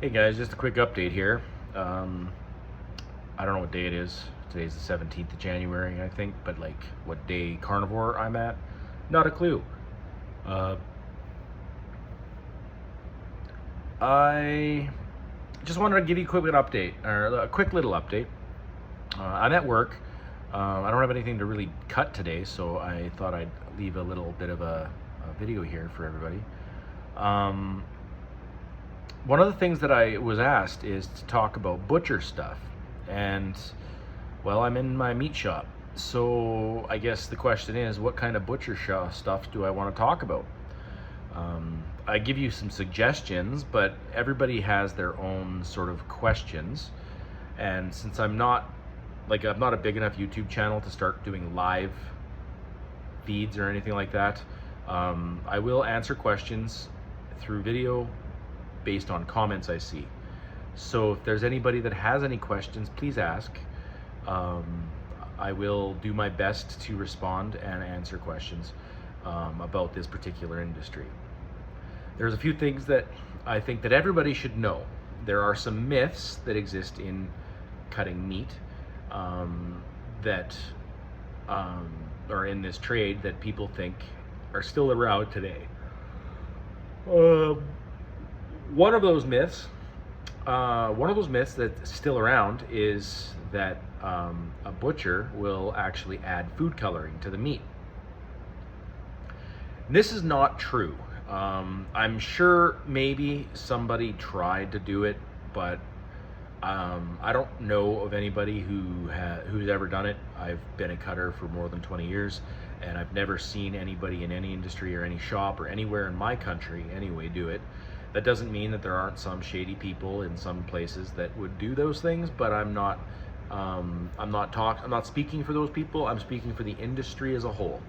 Hey guys, just a quick update here. I don't know what day it is. Today's the 17th of January, I think, but like what day carnivore I'm at, not a clue. Uh, I just wanted to give you a quick little update, or a quick little update. I'm at work. I don't have anything to really cut today, so I thought I'd leave a little bit of a video here for everybody. One of the things that I was asked is to talk about butcher stuff, and well, I'm in my meat shop, so I guess the question is, what kind of butcher shop stuff do I want to talk about? I give you some suggestions, but everybody has their own sort of questions, and since I'm not a big enough YouTube channel to start doing live feeds or anything like that, I will answer questions through video based on comments I see. So if there's anybody that has any questions, please ask. I will do my best to respond and answer questions about this particular industry. There's a few things that I think that everybody should know. There are some myths that exist in cutting meat that are in this trade that people think are still around today. One of those myths that's still around is that a butcher will actually add food coloring to the meat. This is not true. I'm sure maybe somebody tried to do it, but I don't know of anybody who's ever done it. I've been a cutter for more than 20 years, and I've never seen anybody in any industry or any shop or anywhere in my country anyway do it. That doesn't mean that there aren't some shady people in some places that would do those things, but I'm not speaking for those people. I'm speaking for the industry as a whole.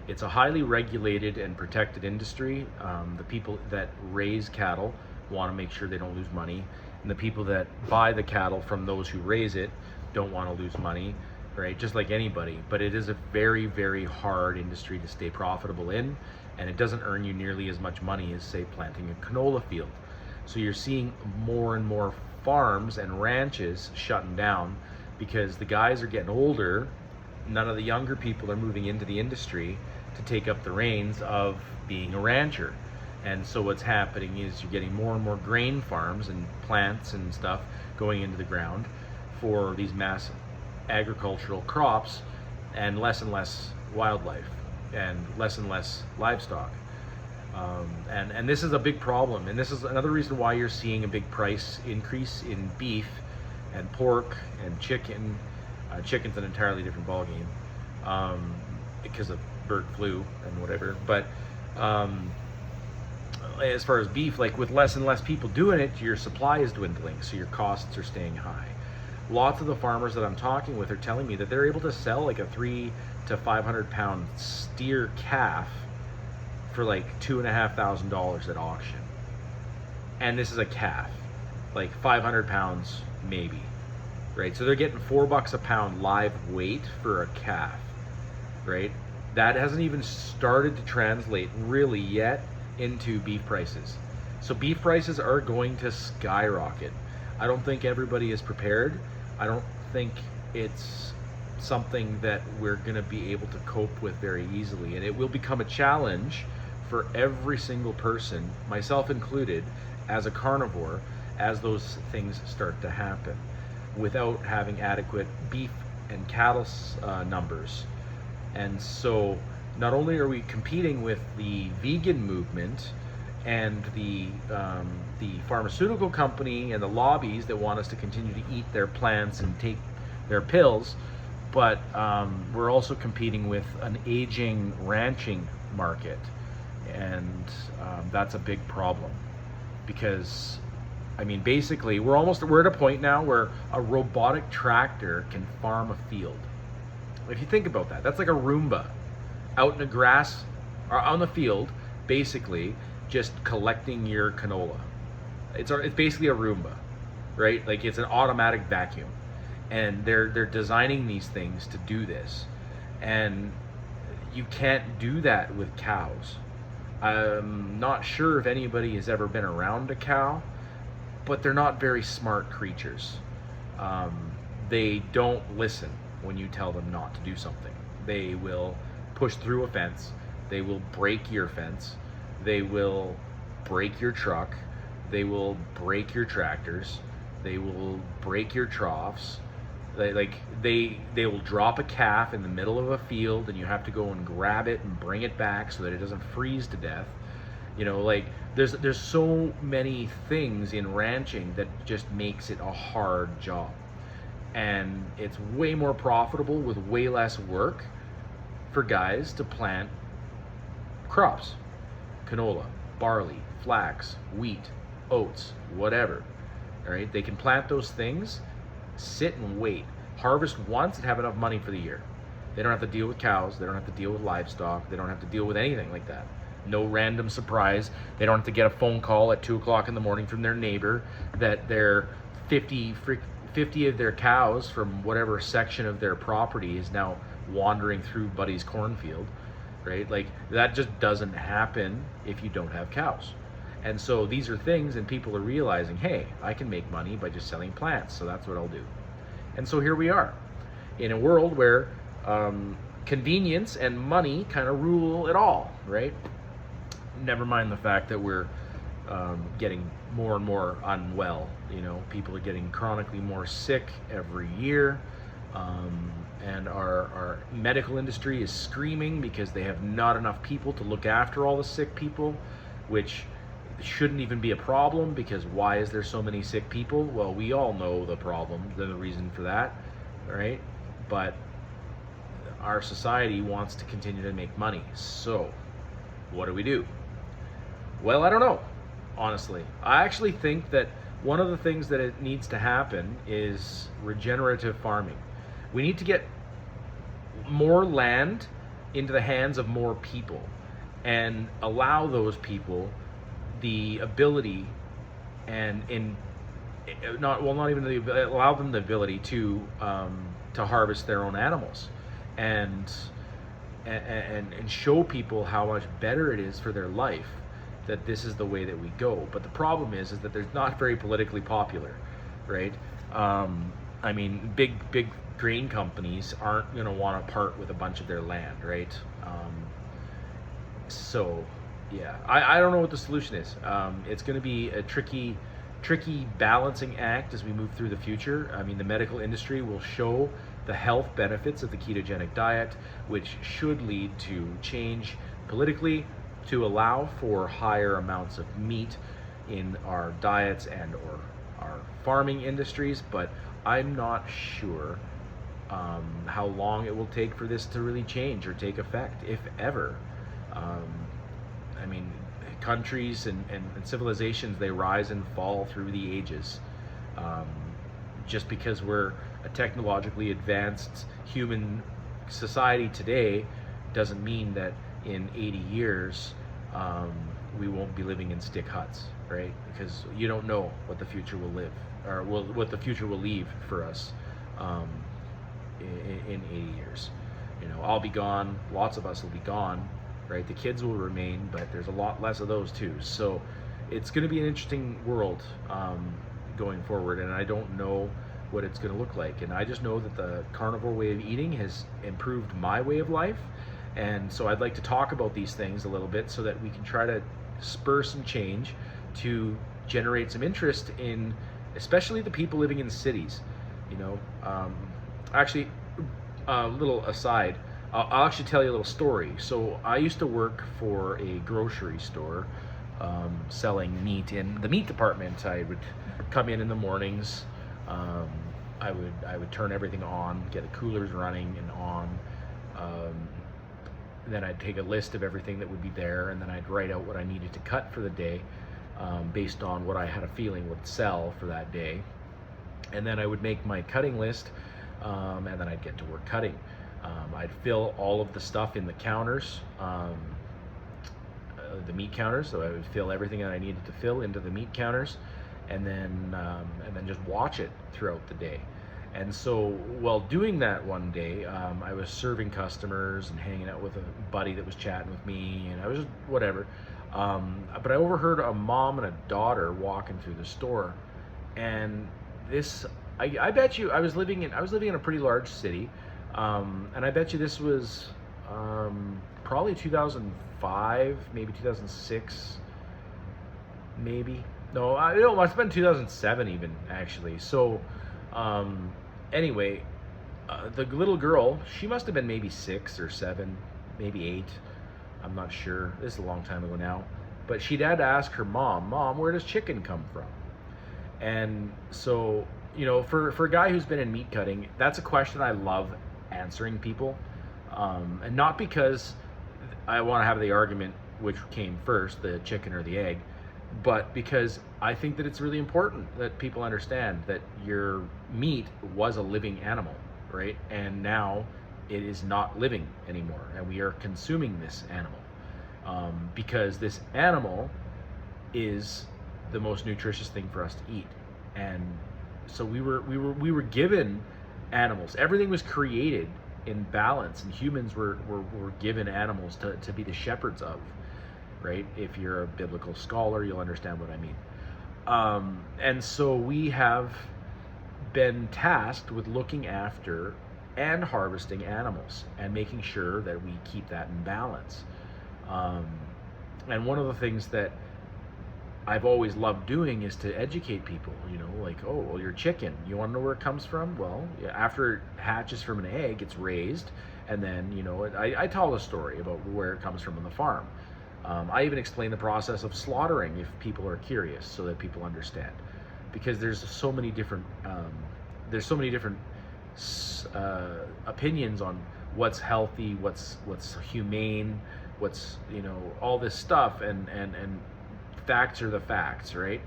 It's a highly regulated and protected industry. The people that raise cattle want to make sure they don't lose money, and the people that buy the cattle from those who raise it don't want to lose money, right? Just like anybody. But it is a very, very hard industry to stay profitable in, and it doesn't earn you nearly as much money as, say, planting a canola field. So you're seeing more and more farms and ranches shutting down because the guys are getting older. None of the younger people are moving into the industry to take up the reins of being a rancher. And so what's happening is you're getting more and more grain farms and plants and stuff going into the ground for these mass agricultural crops, and less wildlife and less livestock. And this is a big problem, and this is another reason why you're seeing a big price increase in beef and pork and chicken. Chicken's an entirely different ballgame because of bird flu and whatever. But as far as beef, like with less and less people doing it, your supply is dwindling, so your costs are staying high. Lots of the farmers that I'm talking with are telling me that they're able to sell like a 300 to 500 pound steer calf for like $2,500 at auction. And this is a calf, like 500 pounds maybe, right? So they're getting $4 a pound live weight for a calf, right? That hasn't even started to translate really yet into beef prices. So beef prices are going to skyrocket. I don't think everybody is prepared. I don't think it's something that we're going to be able to cope with very easily, and it will become a challenge for every single person, myself included, as a carnivore, as those things start to happen, without having adequate beef and cattle numbers. And so not only are we competing with the vegan movement and the pharmaceutical company and the lobbies that want us to continue to eat their plants and take their pills, but we're also competing with an aging ranching market, and that's a big problem, because I mean, basically we're at a point now where a robotic tractor can farm a field. If you think about that, that's like a Roomba out in the grass or on the field, basically just collecting your canola. It's basically a Roomba, right? Like, it's an automatic vacuum, and they're designing these things to do this, and you can't do that with cows. I'm not sure if anybody has ever been around a cow, but they're not very smart creatures. They don't listen when you tell them not to do something. They will push through a fence. They will break your fence. They will break your truck. They will break your tractors. They will break your troughs. They will drop a calf in the middle of a field, and you have to go and grab it and bring it back so that it doesn't freeze to death. Like there's so many things in ranching that just makes it a hard job, and it's way more profitable with way less work for guys to plant crops: canola, barley, flax, wheat, oats, whatever. All right, they can plant those things, sit and wait, harvest once, and have enough money for the year. They don't have to deal with cows. They don't have to deal with livestock. They don't have to deal with anything like that. No random surprise. They don't have to get a phone call at 2 o'clock in the morning from their neighbor that their 50 of their cows from whatever section of their property is now wandering through Buddy's cornfield, right? Like, that just doesn't happen if you don't have cows. And so these are things, and people are realizing, hey, I can make money by just selling plants, so that's what I'll do. And so here we are in a world where convenience and money kind of rule it all, right? Never mind the fact that we're getting more and more unwell. People are getting chronically more sick every year, and our medical industry is screaming because they have not enough people to look after all the sick people, which shouldn't even be a problem, because why is there so many sick people? Well, we all know the problem, the reason for that, right? But our society wants to continue to make money. So what do we do? Well, I don't know, honestly. I actually think that one of the things that it needs to happen is regenerative farming. We need to get more land into the hands of more people and allow those people the ability allow them the ability to harvest their own animals and show people how much better it is for their life, that this is the way that we go. But the problem is that they're not very politically popular, right? Big grain companies aren't going to want to part with a bunch of their land, right? So yeah, I don't know what the solution is. It's going to be a tricky balancing act as we move through the future. The medical industry will show the health benefits of the ketogenic diet, which should lead to change politically to allow for higher amounts of meat in our diets and or our farming industries. But I'm not sure how long it will take for this to really change or take effect, if ever. Countries and civilizations, they rise and fall through the ages. Just because we're a technologically advanced human society today doesn't mean that in 80 years we won't be living in stick huts, right? Because you don't know what the future will live, or what the future will leave for us in 80 years. I'll be gone, lots of us will be gone, right? The kids will remain, but there's a lot less of those too. So it's going to be an interesting world going forward, and I don't know what it's going to look like. And I just know that the carnivore way of eating has improved my way of life, and so I'd like to talk about these things a little bit so that we can try to spur some change to generate some interest in, especially the people living in cities. Actually, a little aside, I'll actually tell you a little story. So I used to work for a grocery store selling meat in the meat department. I would come in the mornings. I would turn everything on, get the coolers running and on. Then I'd take a list of everything that would be there, and then I'd write out what I needed to cut for the day based on what I had a feeling would sell for that day. And then I would make my cutting list, and then I'd get to work cutting. I'd fill all of the stuff in the counters, the meat counters. So I would fill everything that I needed to fill into the meat counters, and then just watch it throughout the day. And so while doing that one day, I was serving customers and hanging out with a buddy that was chatting with me, and I was just whatever. But I overheard a mom and a daughter walking through the store, And this, I bet you, I was living in a pretty large city, and I bet you this was probably 2005, maybe 2006, maybe. No, it must have been 2007 even, actually. So, um, anyway, the little girl, she must have been maybe 6 or 7, maybe 8. I'm not sure. This is a long time ago now. But she'd had to ask her mom, Mom, where does chicken come from? And so, for a guy who's been in meat cutting, that's a question I love answering people. And not because I want to have the argument which came first, the chicken or the egg, but because I think that it's really important that people understand that your meat was a living animal, right? And now it is not living anymore, and we are consuming this animal because this animal is the most nutritious thing for us to eat. And so we were given animals. Everything was created in balance, and humans were given animals to be the shepherds of, right? If you're a biblical scholar, you'll understand what I mean. And so we have been tasked with looking after and harvesting animals and making sure that we keep that in balance. And one of the things that I've always loved doing is to educate people, like, oh, well, your chicken, you want to know where it comes from? Well, after it hatches from an egg, it's raised, and then, I tell a story about where it comes from on the farm. I even explain the process of slaughtering if people are curious, so that people understand, because there's so many different opinions on what's healthy, what's humane, what's all this stuff, and facts are the facts, right?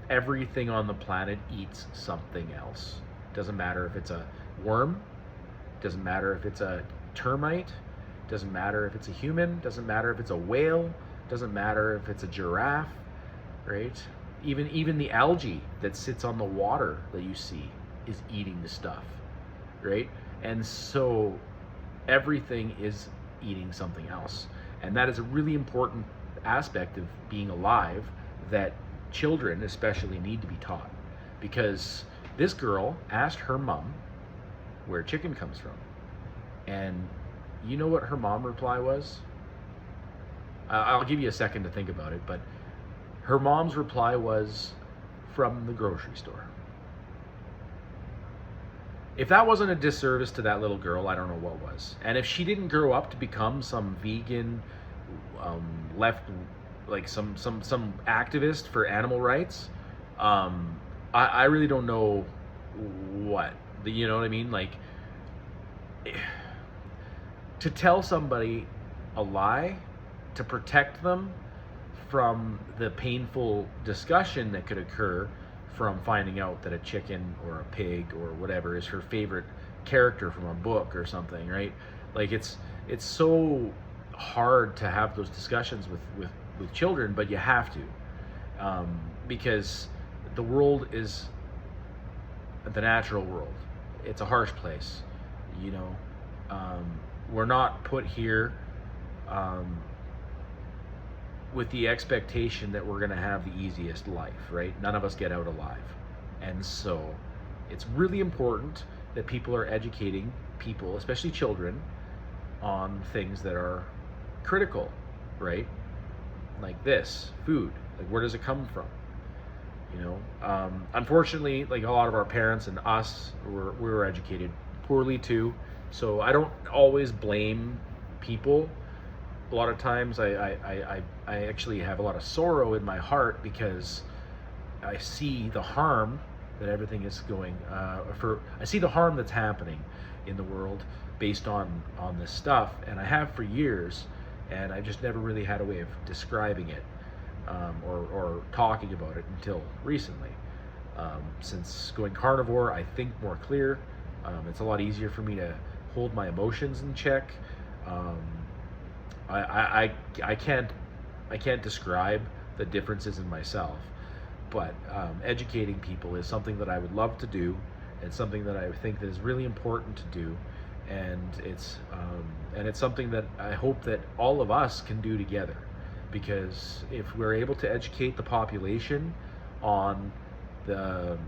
Everything on the planet eats something else. Doesn't matter if it's a worm, doesn't matter if it's a termite, doesn't matter if it's a human, doesn't matter if it's a whale, doesn't matter if it's a giraffe, right? Even the algae that sits on the water that you see is eating the stuff, right? And so everything is eating something else. And that is a really important aspect of being alive that children especially need to be taught, because this girl asked her mom where chicken comes from, and you know what her mom reply was? I'll give you a second to think about it, but her mom's reply was, from the grocery store. If that wasn't a disservice to that little girl, I don't know what was. And if she didn't grow up to become some vegan, left, like some activist for animal rights, I really don't know what. You know what I mean? Like, to tell somebody a lie to protect them from the painful discussion that could occur from finding out that a chicken or a pig or whatever is her favorite character from a book or something, right? Like, it's so hard to have those discussions with children, but you have to, because the world is the natural world. It's a harsh place, we're not put here with the expectation that we're going to have the easiest life, right? None of us get out alive. And so it's really important that people are educating people, especially children, on things that are critical, right? Like this, food, like where does it come from? Unfortunately, like a lot of our parents and us, we were educated poorly too. So I don't always blame people. A lot of times I actually have a lot of sorrow in my heart, because I see the harm that everything is going I see the harm that's happening in the world based on this stuff, and I have for years, and I just never really had a way of describing it, or talking about it until recently. Since going carnivore, I think more clear. It's a lot easier for me to hold my emotions in check. I can't describe the differences in myself, but educating people is something that I would love to do, and something that I think that is really important to do, and it's something that I hope that all of us can do together, because if we're able to educate the population on the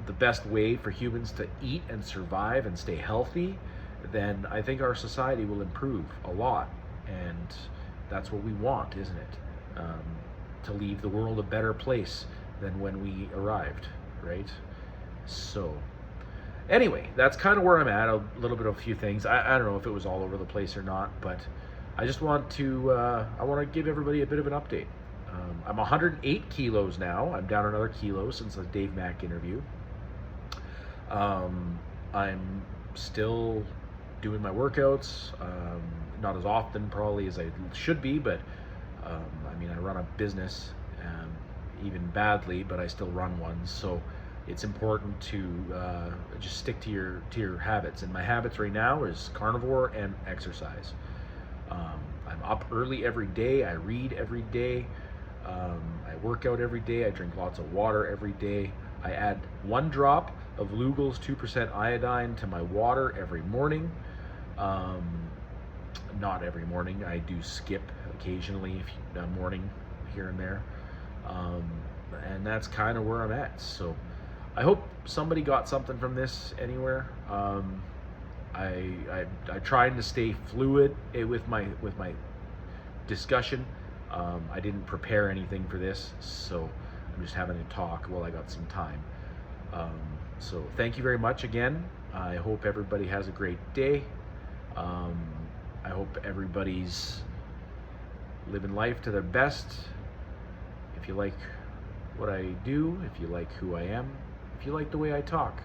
the best way for humans to eat and survive and stay healthy, then I think our society will improve a lot. And that's what we want, isn't it? To leave the world a better place than when we arrived, right? So, anyway, that's kind of where I'm at. A little bit of a few things. I don't know if it was all over the place or not, but I just want to give everybody a bit of an update. I'm 108 kilos now. I'm down another kilo since the Dave Mack interview. I'm still doing my workouts, not as often probably as I should be, but I mean, I run a business, even badly, but I still run one. So it's important to just stick to your habits. And my habits right now is carnivore and exercise. I'm up early every day. I read every day. I work out every day. I drink lots of water every day. I add 1 drop of Lugol's 2% iodine to my water every morning. Not every morning. I do skip occasionally, a morning here and there. And that's kind of where I'm at. So I hope somebody got something from this anywhere. I tried to stay fluid with my discussion. I didn't prepare anything for this, so I'm just having a talk while I got some time. So thank you very much again. I hope everybody has a great day. I hope everybody's living life to their best. If you like what I do, if you like who I am, if you like the way I talk,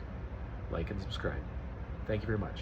like and subscribe. Thank you very much.